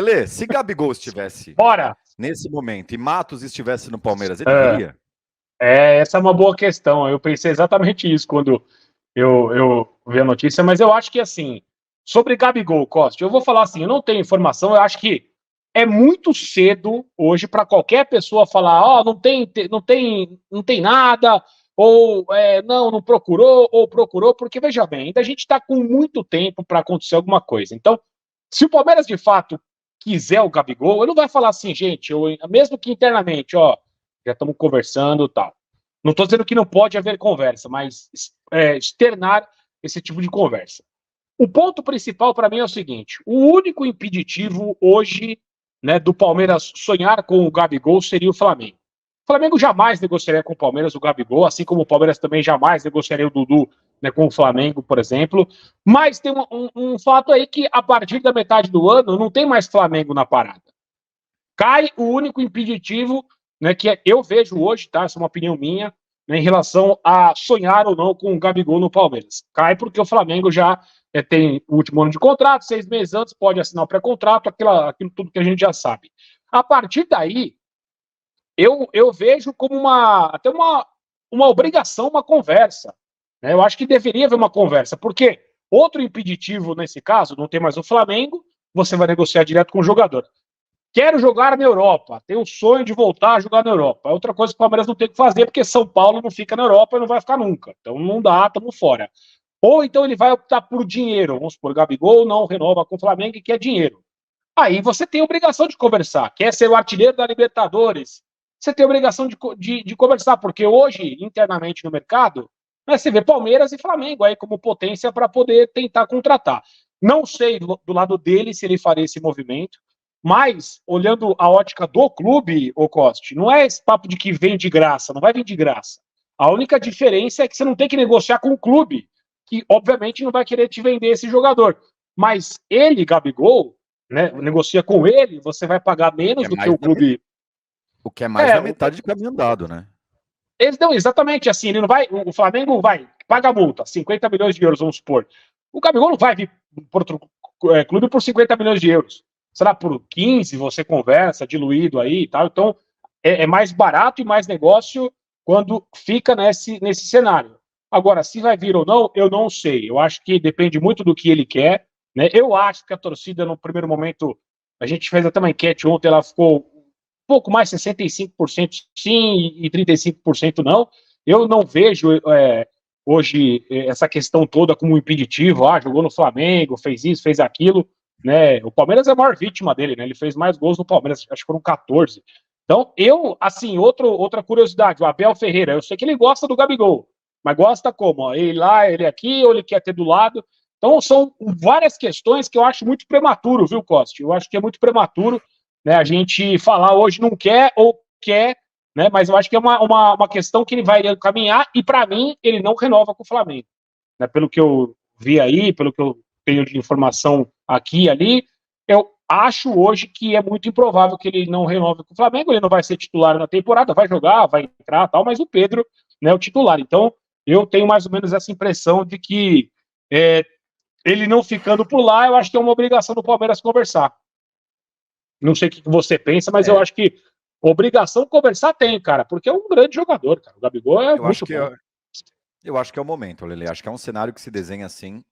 Lelê, se Gabigol estivesse Bora! nesse momento e Matos estivesse no Palmeiras, ele viria? Essa é uma boa questão. Eu pensei exatamente isso quando eu vi a notícia, mas eu acho que, assim, sobre Gabigol, Costa, eu vou falar assim, eu não tenho informação, eu acho que é muito cedo hoje para qualquer pessoa falar, ó, não tem nada, ou não procurou, ou procurou, porque, veja bem, ainda a gente está com muito tempo para acontecer alguma coisa. Então, se o Palmeiras, de fato, quiser o Gabigol, ele não vai falar assim, gente, mesmo que internamente, ó, já estamos conversando e tal. Não estou dizendo que não pode haver conversa, mas externar esse tipo de conversa. O ponto principal para mim é o seguinte: o único impeditivo hoje, né, do Palmeiras sonhar com o Gabigol seria o Flamengo. O Flamengo jamais negociaria com o Palmeiras o Gabigol, assim como o Palmeiras também jamais negociaria o Dudu, né, com o Flamengo, por exemplo. Mas tem um fato aí que a partir da metade do ano não tem mais Flamengo na parada. Cai o único impeditivo, né, que eu vejo hoje, tá? Essa é uma opinião minha, né, em relação a sonhar ou não com o Gabigol no Palmeiras. Cai porque o Flamengo já tem o último ano de contrato, 6 meses antes pode assinar o pré-contrato, aquilo tudo que a gente já sabe. A partir daí, eu vejo como até uma obrigação, uma conversa. Né? Eu acho que deveria haver uma conversa, porque outro impeditivo nesse caso, não tem mais o Flamengo, você vai negociar direto com o jogador. Quero jogar na Europa, tenho o sonho de voltar a jogar na Europa. É outra coisa que o Palmeiras não tem que fazer, porque São Paulo não fica na Europa e não vai ficar nunca. Então não dá, estamos fora. Ou então ele vai optar por dinheiro, vamos supor, Gabigol não renova com o Flamengo e quer dinheiro. Aí você tem a obrigação de conversar. Quer ser o artilheiro da Libertadores? Você tem a obrigação de conversar, porque hoje, internamente no mercado, né, você vê Palmeiras e Flamengo aí como potência para poder tentar contratar. Não sei do lado dele se ele faria esse movimento, mas, olhando a ótica do clube, ô Coste, não é esse papo de que vem de graça, não vai vir de graça. A única diferença é que você não tem que negociar com o clube, que obviamente não vai querer te vender esse jogador. Mas ele, Gabigol, né, negocia com ele, você vai pagar menos do que o clube. O que é mais da metade de caminho andado, né? Não, exatamente assim, ele não vai. O Flamengo vai, paga a multa, 50 milhões de euros, vamos supor. O Gabigol não vai vir para outro clube por 50 milhões de euros. Será por 15 você conversa, diluído aí e tal. Então, é mais barato e mais negócio quando fica nesse cenário. Agora, se vai vir ou não, eu não sei. Eu acho que depende muito do que ele quer. Né? Eu acho que a torcida, no primeiro momento, a gente fez até uma enquete ontem, ela ficou um pouco mais, 65% sim e 35% não. Eu não vejo hoje essa questão toda como um impeditivo. Jogou no Flamengo, fez isso, fez aquilo. Né? O Palmeiras é a maior vítima dele, né? Ele fez mais gols no Palmeiras, acho que foram 14. Então, outra curiosidade, o Abel Ferreira, eu sei que ele gosta do Gabigol, mas gosta como? Ele lá, ele aqui, ou ele quer ter do lado. Então, são várias questões que eu acho muito prematuro, viu, Costa? Eu acho que é muito prematuro, né, a gente falar hoje não quer ou quer, né? Mas eu acho que é uma questão que ele vai caminhar e, para mim, ele não renova com o Flamengo. Né? Pelo que eu vi aí, pelo que eu tenho de informação aqui e ali, eu acho hoje que é muito improvável que ele não renove com o Flamengo. Ele não vai ser titular na temporada, vai jogar, vai entrar tal, mas o Pedro né, é o titular. Então, eu tenho mais ou menos essa impressão de que ele não ficando por lá, eu acho que é uma obrigação do Palmeiras conversar. Não sei o que você pensa, mas eu acho que obrigação conversar tem, cara, porque é um grande jogador, cara. O Gabigol é muito bom. Eu acho que é o momento, Lelê. Acho que é um cenário que se desenha assim.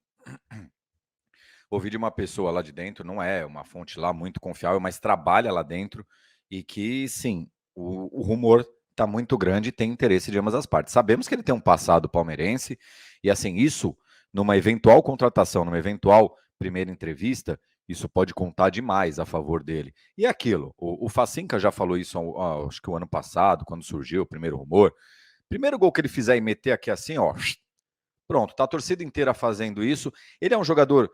Ouvi de uma pessoa lá de dentro, não é uma fonte lá muito confiável, mas trabalha lá dentro e que, sim, o rumor está muito grande e tem interesse de ambas as partes. Sabemos que ele tem um passado palmeirense e, assim, isso, numa eventual contratação, numa eventual primeira entrevista, isso pode contar demais a favor dele. E aquilo, o Facinca já falou isso, acho que o ano passado, quando surgiu o primeiro rumor. Primeiro gol que ele fizer e meter aqui assim, ó, pronto, tá a torcida inteira fazendo isso. Ele é um jogador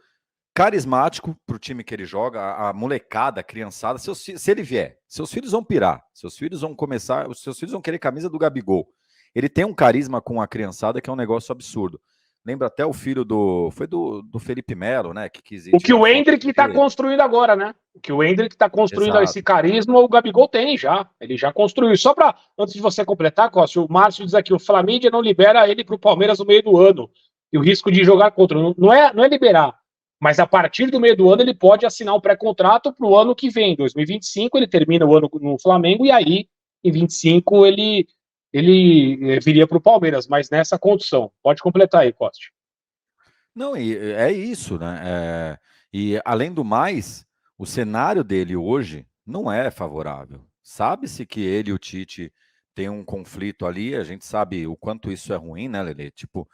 carismático para o time que ele joga, a molecada, a criançada. Se ele vier, seus filhos vão pirar, seus filhos vão querer camisa do Gabigol. Ele tem um carisma com a criançada que é um negócio absurdo. Lembra até o filho do Felipe Melo, né? Que quis o que o Endrick está construindo agora, né? O que o Endrick está construindo esse carisma, o Gabigol tem já. Ele já construiu. Só para, antes de você completar, Costa, o Márcio diz aqui, o Flamengo não libera ele para o Palmeiras no meio do ano. E o risco de jogar contra. Não é liberar. Mas a partir do meio do ano ele pode assinar um pré-contrato para o ano que vem, 2025, ele termina o ano no Flamengo e aí em 25 ele viria para o Palmeiras, mas nessa condição. Pode completar aí, Costa. Não, e é isso, né? E além do mais, o cenário dele hoje não é favorável. Sabe-se que ele e o Tite têm um conflito ali, a gente sabe o quanto isso é ruim, né, Lelê? Tipo,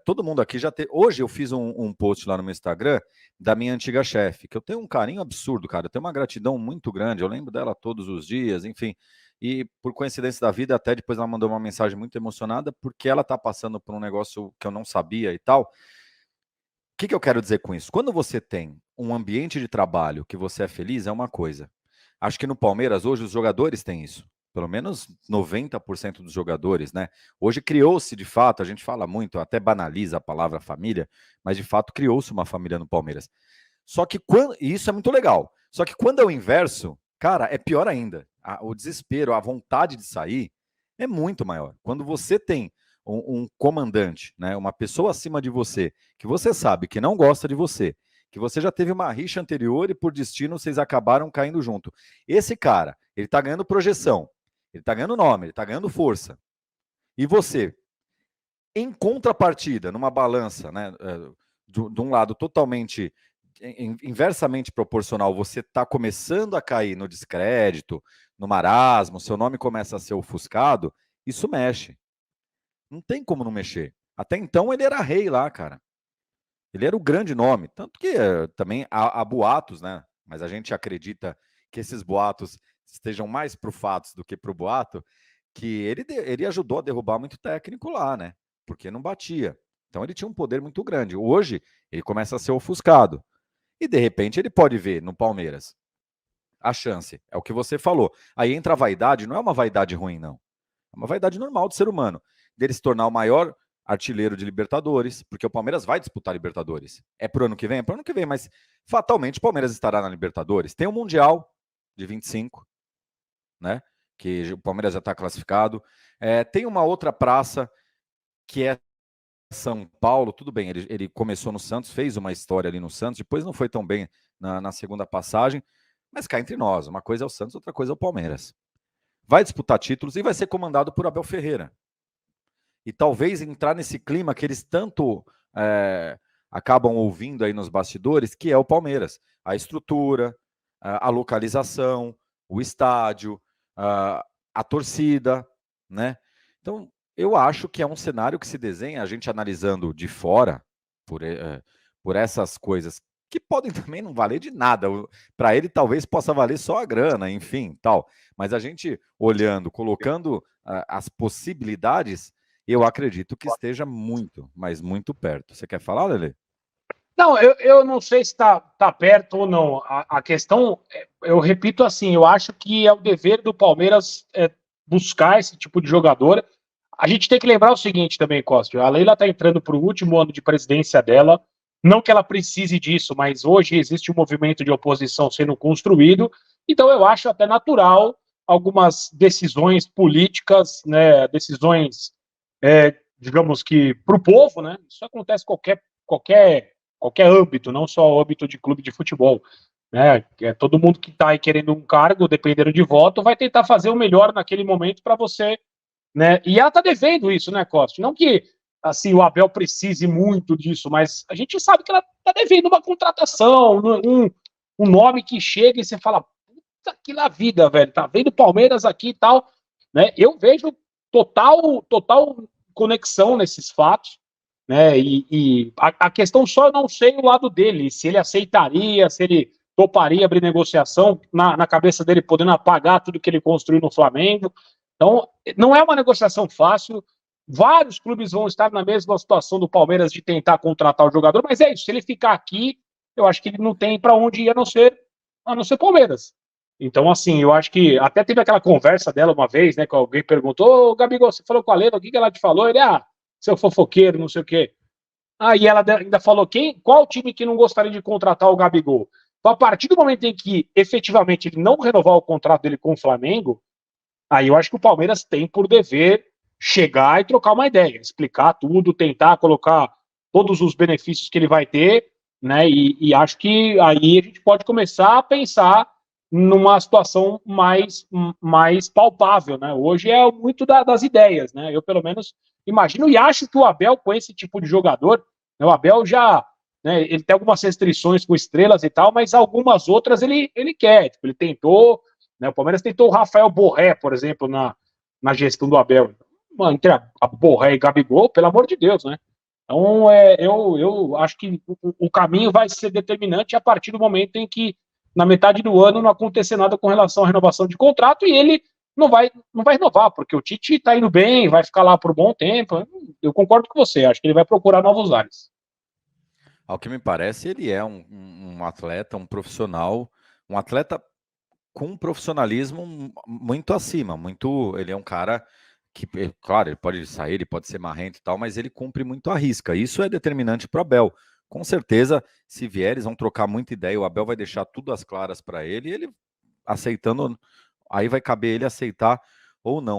todo mundo aqui já tem. Hoje eu fiz um post lá no meu Instagram da minha antiga chefe, que eu tenho um carinho absurdo, cara. Eu tenho uma gratidão muito grande, eu lembro dela todos os dias, enfim. E por coincidência da vida, até depois ela mandou uma mensagem muito emocionada, porque ela tá passando por um negócio que eu não sabia e tal. O que eu quero dizer com isso? Quando você tem um ambiente de trabalho que você é feliz, é uma coisa. Acho que no Palmeiras hoje os jogadores têm isso. Pelo menos 90% dos jogadores, né? Hoje criou-se, de fato, a gente fala muito, até banaliza a palavra família, mas de fato criou-se uma família no Palmeiras. Só que quando. E isso é muito legal. Só que quando é o inverso, cara, é pior ainda. O desespero, a vontade de sair é muito maior. Quando você tem um comandante, né, uma pessoa acima de você, que você sabe que não gosta de você, que você já teve uma rixa anterior e por destino vocês acabaram caindo junto. Esse cara, ele tá ganhando projeção, ele tá ganhando nome, ele tá ganhando força. E você, em contrapartida, numa balança, né, de um lado totalmente inversamente proporcional, você está começando a cair no descrédito, no marasmo, seu nome começa a ser ofuscado, isso mexe. Não tem como não mexer. Até então ele era rei lá, cara. Ele era o grande nome. Tanto que também há boatos, né? Mas a gente acredita que esses boatos estejam mais pro fatos do que pro boato, que ele ajudou a derrubar muito técnico lá, né? Porque não batia. Então ele tinha um poder muito grande. Hoje ele começa a ser ofuscado. E de repente ele pode ver no Palmeiras a chance. É o que você falou. Aí entra a vaidade, não é uma vaidade ruim, não. É uma vaidade normal do ser humano. Dele se tornar o maior artilheiro de Libertadores, porque o Palmeiras vai disputar Libertadores. É pro ano que vem? É pro ano que vem, mas fatalmente o Palmeiras estará na Libertadores. Tem o Mundial de 25, né? Que o Palmeiras já está classificado. Tem uma outra praça que é São Paulo, tudo bem, ele começou no Santos, fez uma história ali no Santos, depois não foi tão bem na segunda passagem, mas cá entre nós, uma coisa é o Santos, outra coisa é o Palmeiras. Vai disputar títulos e vai ser comandado por Abel Ferreira. E talvez entrar nesse clima que eles tanto acabam ouvindo aí nos bastidores, que é o Palmeiras. A estrutura, a localização, o estádio, a torcida, né? Então, eu acho que é um cenário que se desenha, a gente analisando de fora, por essas coisas, que podem também não valer de nada. Para ele, talvez possa valer só a grana, enfim, tal. Mas a gente olhando, colocando as possibilidades, eu acredito que esteja muito, mas muito perto. Você quer falar, Lelê? Não, eu não sei se está perto ou não. A questão, eu repito assim, eu acho que é o dever do Palmeiras buscar esse tipo de jogador. A gente tem que lembrar o seguinte também, Costa. A Leila está entrando para o último ano de presidência dela. Não que ela precise disso, mas hoje existe um movimento de oposição sendo construído. Então eu acho até natural algumas decisões políticas, né, decisões, digamos que para o povo, né? Isso acontece em qualquer âmbito, não só o âmbito de clube de futebol. Né? Todo mundo que está aí querendo um cargo, dependendo de voto, vai tentar fazer o melhor naquele momento para você. Né? E ela está devendo isso, né, Costa? Não que assim o Abel precise muito disso, mas a gente sabe que ela está devendo uma contratação, um nome que chega e você fala, puta que lá vida, velho, tá vendo Palmeiras aqui e tal. Né? Eu vejo total conexão nesses fatos. Né? E a questão só eu não sei o lado dele, se ele aceitaria, se ele toparia abrir negociação, na cabeça dele podendo apagar tudo que ele construiu no Flamengo. Então, não é uma negociação fácil. Vários clubes vão estar na mesma situação do Palmeiras de tentar contratar o jogador, mas é isso. Se ele ficar aqui, eu acho que ele não tem para onde ir a não ser Palmeiras. Então, assim, eu acho que até teve aquela conversa dela uma vez, né? Que alguém perguntou: Ô, Gabigol, você falou com a Lena, o que ela te falou? Ele, seu fofoqueiro, não sei o quê. E ela ainda falou: qual time que não gostaria de contratar o Gabigol? Então, a partir do momento em que efetivamente ele não renovar o contrato dele com o Flamengo, aí eu acho que o Palmeiras tem por dever chegar e trocar uma ideia, explicar tudo, tentar colocar todos os benefícios que ele vai ter, né? E acho que aí a gente pode começar a pensar numa situação mais palpável, né? Hoje é muito das ideias, né? Eu, pelo menos, imagino e acho que o Abel, com esse tipo de jogador, né, o Abel já, né, ele tem algumas restrições com estrelas e tal, mas algumas outras ele quer. Tipo, ele tentou, né, o Palmeiras tentou o Rafael Borré, por exemplo, na gestão do Abel. Mano, entre a Borré e Gabigol, pelo amor de Deus, né? Então, eu acho que o caminho vai ser determinante a partir do momento em que, na metade do ano, não acontecer nada com relação à renovação de contrato e ele não vai renovar, porque o Tite está indo bem, vai ficar lá por um bom tempo. Eu concordo com você, acho que ele vai procurar novos ares. Ao que me parece, ele é um atleta, um profissional, um atleta com um profissionalismo muito acima, muito. Ele é um cara que, claro, ele pode sair, ele pode ser marrento e tal, mas ele cumpre muito a risca. Isso é determinante para o Abel. Com certeza, se vier, eles vão trocar muita ideia. O Abel vai deixar tudo às claras para ele, e ele aceitando, aí vai caber ele aceitar ou não.